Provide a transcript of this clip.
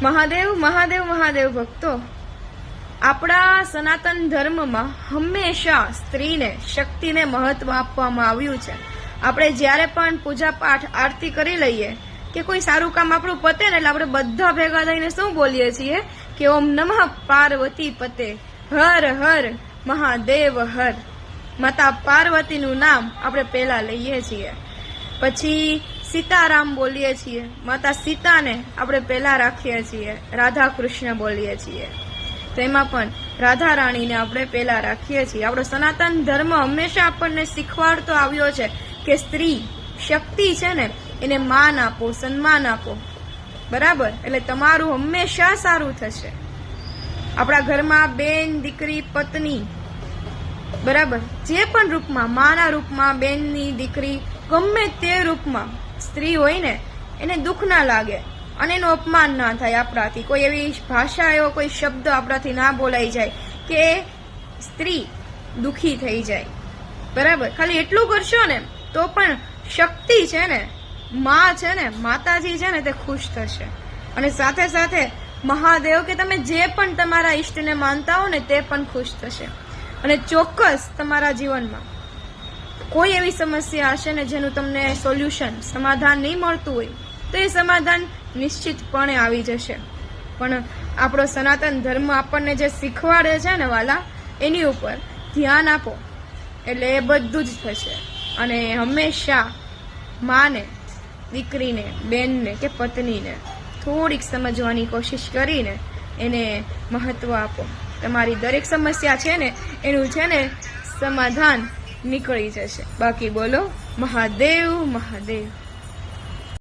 મહાદેવ મહાદેવ મહાદેવ ભક્તો, આપણા સનાતન ધર્મમાં હંમેશા સ્ત્રીને, શક્તિને મહત્વ આપવામાં આવ્યું છે. આપણે જ્યારે પણ પૂજા પાઠ આરતી કરી લઈએ કે કોઈ સારું કામ આપણું પતે ને એટલે આપણે બધા ભેગા થઈને શું બોલીએ છીએ કે ઓમ નમઃ પાર્વતી પતે, હર હર મહાદેવ હર. માતા પાર્વતીનું નામ આપણે પહેલા લઈએ છીએ, પછી સીતારામ બોલીએ છીએ, માતા સીતાને આપણે પહેલા રાખીએ છીએ, રાધા કૃષ્ણ બોલીએ છીએ, તેમાં પણ રાધા રાણીને આપણે પહેલા રાખીએ છીએ. આપણો સનાતન ધર્મ હંમેશા આપણને શીખવાડતો આવ્યો છે કે સ્ત્રી શક્તિ છે ને એને માન આપો, સન્માન આપો, બરાબર? એટલે તમારું હંમેશા સારું થશે. આપણા ઘરમાં બેન, દીકરી, પત્ની, બરાબર, જે પણ રૂપમાં, માના રૂપમાં, બેનની દીકરી, ગમે તે રૂપમાં સ્ત્રી હોય ને એને દુઃખ ના લાગે અને એનું અપમાન ના થાય આપણાથી. કોઈ એવી ભાષા, એવો કોઈ શબ્દ આપણાથી ના બોલાઈ જાય કે સ્ત્રી દુઃખી થઈ જાય, બરાબર? ખાલી એટલું કરશો ને તો પણ શક્તિ છે ને, માં છે ને, માતાજી છે ને તે ખુશ થશે. અને સાથે સાથે મહાદેવ કે તમે જે પણ તમારા ઈષ્ટને માનતા હો ને તે પણ ખુશ થશે. અને ચોક્કસ તમારા જીવનમાં કોઈ એવી સમસ્યા હશે ને જેનું તમને સોલ્યુશન, સમાધાન નહીં મળતું હોય તો એ સમાધાન નિશ્ચિતપણે આવી જશે. પણ આપણો સનાતન ધર્મ આપણને જે શીખવાડે છે ને વાલા, એની ઉપર ધ્યાન આપો એટલે એ બધું જ થશે. અને હંમેશા માને, દીકરીને, બેનને કે પત્નીને થોડીક સમજવાની કોશિશ કરીને એને મહત્વ આપો. તમારી દરેક સમસ્યા છે ને એનું છે ને સમાધાન નીકળી જશે. બાકી બોલો મહાદેવ મહાદેવ.